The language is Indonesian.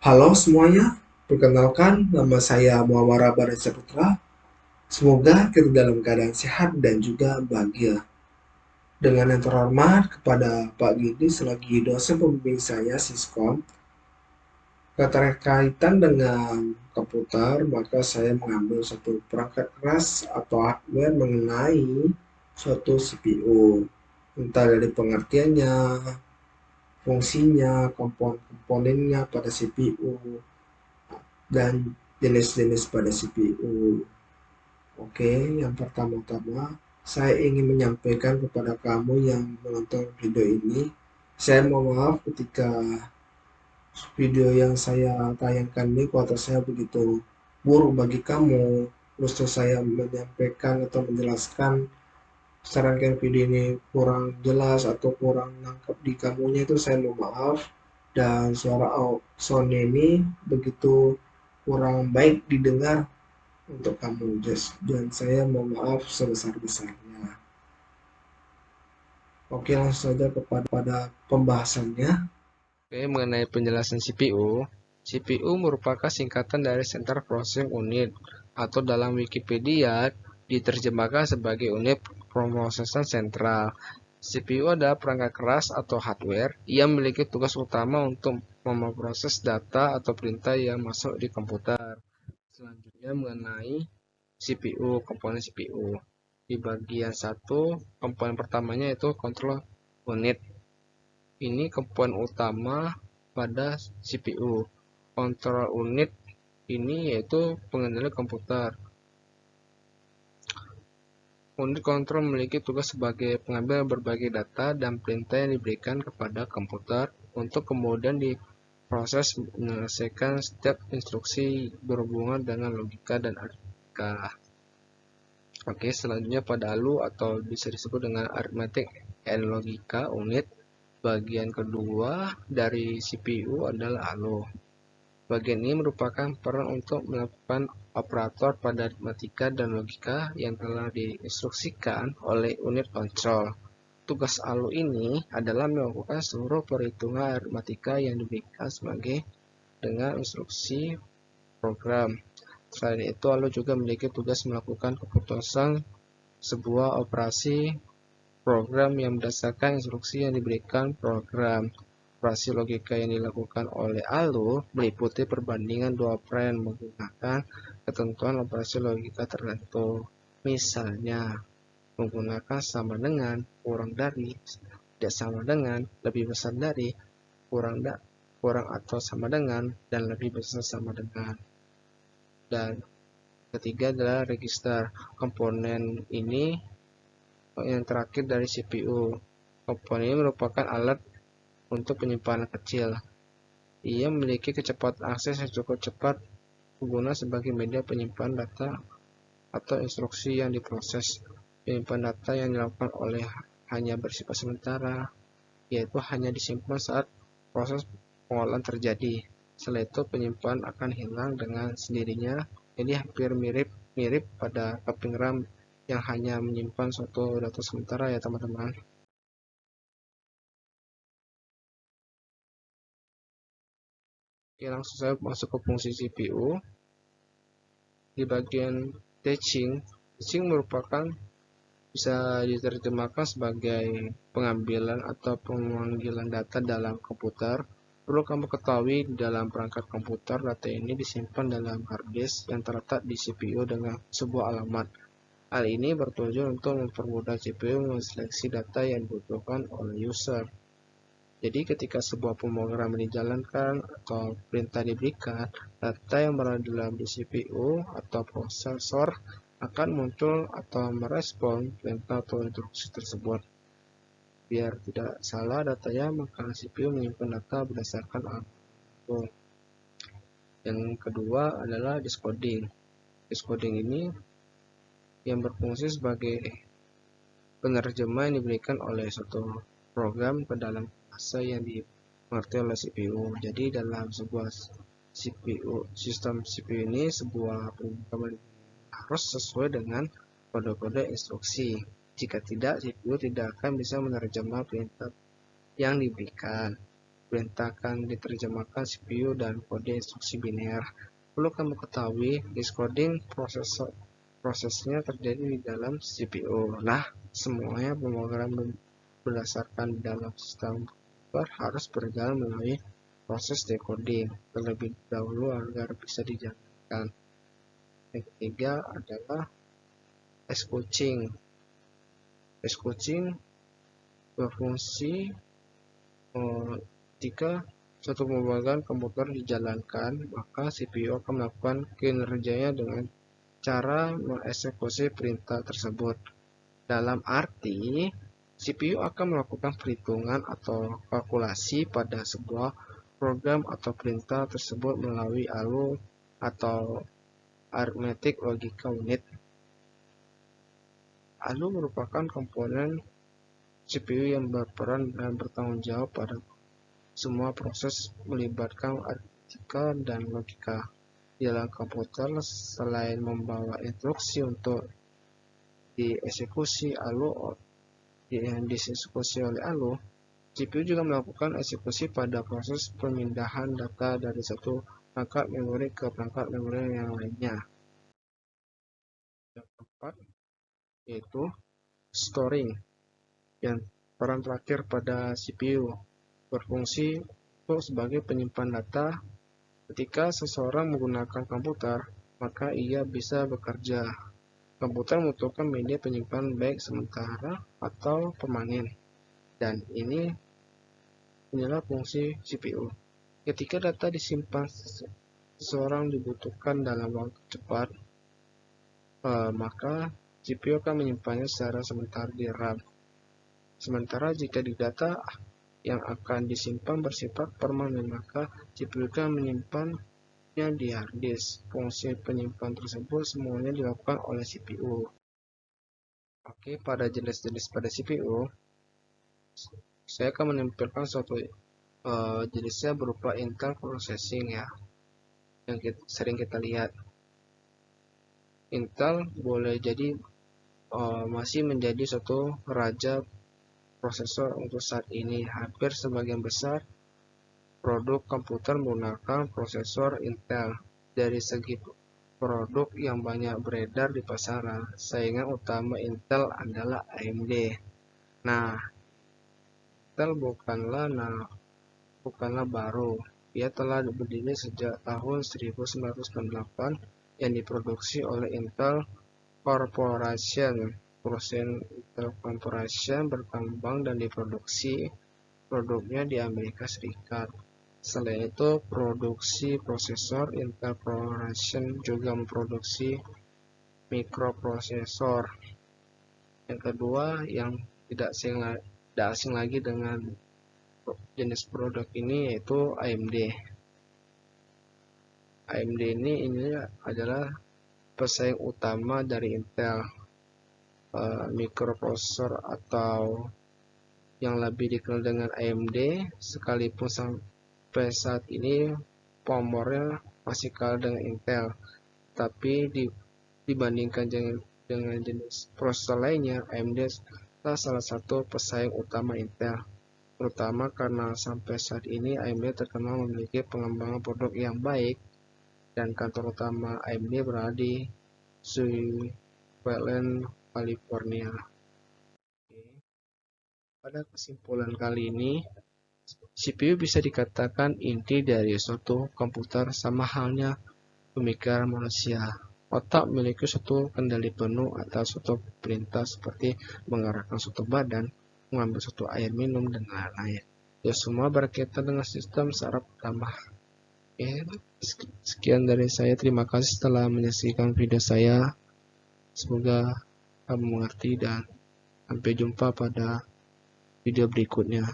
Halo semuanya, perkenalkan nama saya Muhammad Rabar Saputra. Semoga kita dalam keadaan sehat dan juga bahagia. Dengan yang terhormat kepada Pak Gidi selaku dosen pembimbing saya Siskom, keterkaitan dengan komputer, maka saya mengambil satu perangkat keras atau hardware mengenai suatu CPU. Entah dari pengertiannya, fungsinya, komponen-komponennya pada CPU, dan jenis-jenis pada CPU. Oke, yang pertama-tama saya ingin menyampaikan kepada kamu yang menonton video ini, saya mohon maaf ketika video yang saya tayangkan ini kualitas saya begitu buruk bagi kamu. Terus saya menyampaikan atau menjelaskan sarankan video ini kurang jelas atau kurang nangkep di kamunya itu saya mohon maaf. Dan suara sound ini begitu kurang baik didengar untuk kamu, Jess. Dan saya mohon maaf sebesar-besarnya. Oke, langsung saja kepada pembahasannya. Oke, mengenai penjelasan CPU, CPU merupakan singkatan dari Central Processing Unit atau dalam Wikipedia diterjemahkan sebagai unit pemrosesan sentral. CPU adalah perangkat keras atau hardware yang memiliki tugas utama untuk memproses data atau perintah yang masuk di komputer. Selanjutnya mengenai CPU, komponen CPU. Di bagian satu, komponen pertamanya yaitu control unit. Ini komponen utama pada CPU. Kontrol unit ini yaitu pengendali komputer. Unit kontrol memiliki tugas sebagai pengambil berbagai data dan perintah yang diberikan kepada komputer untuk kemudian diproses menyelesaikan setiap instruksi berhubungan dengan logika dan aritmatika. Oke, selanjutnya pada ALU atau bisa disebut dengan Arithmetic and Logica Unit. Bagian kedua dari CPU adalah ALU. Bagian ini merupakan peran untuk melakukan operator pada aritmatika dan logika yang telah diinstruksikan oleh unit kontrol. Tugas ALU ini adalah melakukan seluruh perhitungan aritmatika yang diberikan sebagai dengan instruksi program. Selain itu, ALU juga memiliki tugas melakukan keputusan sebuah operasi program yang berdasarkan instruksi yang diberikan program. Operasi logika yang dilakukan oleh ALU meliputi perbandingan dua operan menggunakan ketentuan operasi logika tertentu. Misalnya, menggunakan sama dengan, kurang dari, tidak sama dengan, lebih besar dari, kurang atau sama dengan, dan lebih besar sama dengan. Dan ketiga adalah register. Komponen ini yang terakhir dari CPU. Komponen ini merupakan alat untuk penyimpanan kecil. Ia memiliki kecepatan akses yang cukup cepat berguna sebagai media penyimpanan data atau instruksi yang diproses. Penyimpanan data yang dilakukan oleh hanya bersifat sementara, yaitu hanya disimpan saat proses pengolahan terjadi. Setelah itu penyimpanan akan hilang dengan sendirinya. Jadi hampir mirip pada keping RAM yang hanya menyimpan suatu data sementara ya teman-teman. Oke, langsung saya masuk ke fungsi CPU. Di bagian Caching merupakan bisa diterjemahkan sebagai pengambilan atau pemanggilan data dalam komputer. Perlu kamu ketahui di dalam perangkat komputer, data ini disimpan dalam hard disk yang terletak di CPU dengan sebuah alamat. Hal ini bertujuan untuk mempermudah CPU menseleksi data yang dibutuhkan oleh user. Jadi ketika sebuah pemrograman dijalankan atau perintah diberikan, data yang berada dalam CPU atau prosesor akan muncul atau merespon perintah atau instruksi tersebut. Biar tidak salah datanya, maka CPU menyimpan data berdasarkan algoritma. Yang kedua adalah decoding. Decoding ini yang berfungsi sebagai penerjemah yang diberikan oleh suatu program ke dalam bahasa yang dimengerti oleh CPU. Jadi dalam sebuah sistem CPU ini sebuah program harus sesuai dengan kode-kode instruksi. Jika tidak, CPU tidak akan bisa menerjemah perintah yang diberikan. perintah akan diterjemahkan CPU dan kode instruksi biner. Perlu kamu ketahui, decoding prosesnya terjadi di dalam CPU. Nah, semuanya pemrograman berdasarkan dalam sistem komputer harus berjalan melalui proses decoding terlebih dahulu agar bisa dijalankan. Yang ketiga adalah executing. Executing berfungsi jika suatu pemrograman komputer dijalankan, maka CPU akan melakukan kinerjanya dengan cara mengeksekusi perintah tersebut. Dalam arti, CPU akan melakukan perhitungan atau kalkulasi pada sebuah program atau perintah tersebut melalui ALU atau Arithmetic Logical Unit. ALU merupakan komponen CPU yang berperan dan bertanggung jawab pada semua proses melibatkan aritmatika dan logika. Di dalam komputer, selain membawa instruksi untuk dieksekusi oleh ALU, CPU juga melakukan eksekusi pada proses pemindahan data dari satu perangkat memori ke perangkat memori yang lainnya. Yang keempat yaitu storing, yang peran terakhir pada CPU berfungsi untuk sebagai penyimpan data. Ketika seseorang menggunakan komputer, maka ia bisa bekerja. Komputer membutuhkan media penyimpan baik sementara atau permanen, dan ini inilah fungsi CPU. Ketika data disimpan seseorang dibutuhkan dalam waktu cepat, maka CPU akan menyimpannya secara sementara di RAM. Sementara jika di data yang akan disimpan bersifat permanen, maka CPU akan menyimpannya di hard disk. Fungsi penyimpan tersebut semuanya dilakukan oleh CPU. Oke, pada jenis-jenis pada CPU, saya akan menampilkan suatu jenisnya berupa Intel Processing ya, yang sering kita lihat. Intel boleh jadi masih menjadi suatu raja prosesor untuk saat ini. Hampir sebagian besar produk komputer menggunakan prosesor Intel. Dari segi produk yang banyak beredar di pasaran, saingan utama Intel adalah AMD. Nah, Intel bukanlah baru. Ia telah berdiri sejak tahun 1998 yang diproduksi oleh Intel Corporation. Perusahaan Intel Corporation berkembang dan diproduksi produknya di Amerika Serikat. Selain itu, produksi prosesor Intel Corporation juga memproduksi mikroprosesor. Yang kedua, yang tidak asing lagi dengan jenis produk ini yaitu AMD. AMD ini adalah pesaing utama dari Intel. Mikroprosesor atau yang lebih dikenal dengan AMD, sekalipun sampai saat ini pamornya masih kalah dengan Intel, tapi dibandingkan dengan jenis prosesor lainnya, AMD adalah salah satu pesaing utama Intel, terutama karena sampai saat ini AMD terkenal memiliki pengembangan produk yang baik dan kantor utama AMD berada di Sutherland, California. Pada kesimpulan kali ini, CPU bisa dikatakan inti dari suatu komputer sama halnya pemikiran manusia. Otak memiliki suatu kendali penuh atas suatu perintah seperti mengarahkan suatu badan, mengambil suatu air minum, dan lain-lain. Ya, semua berkaitan dengan sistem saraf utama. Sekian dari saya. Terima kasih telah menyaksikan video saya. Semoga kamu mengerti dan sampai jumpa pada video berikutnya.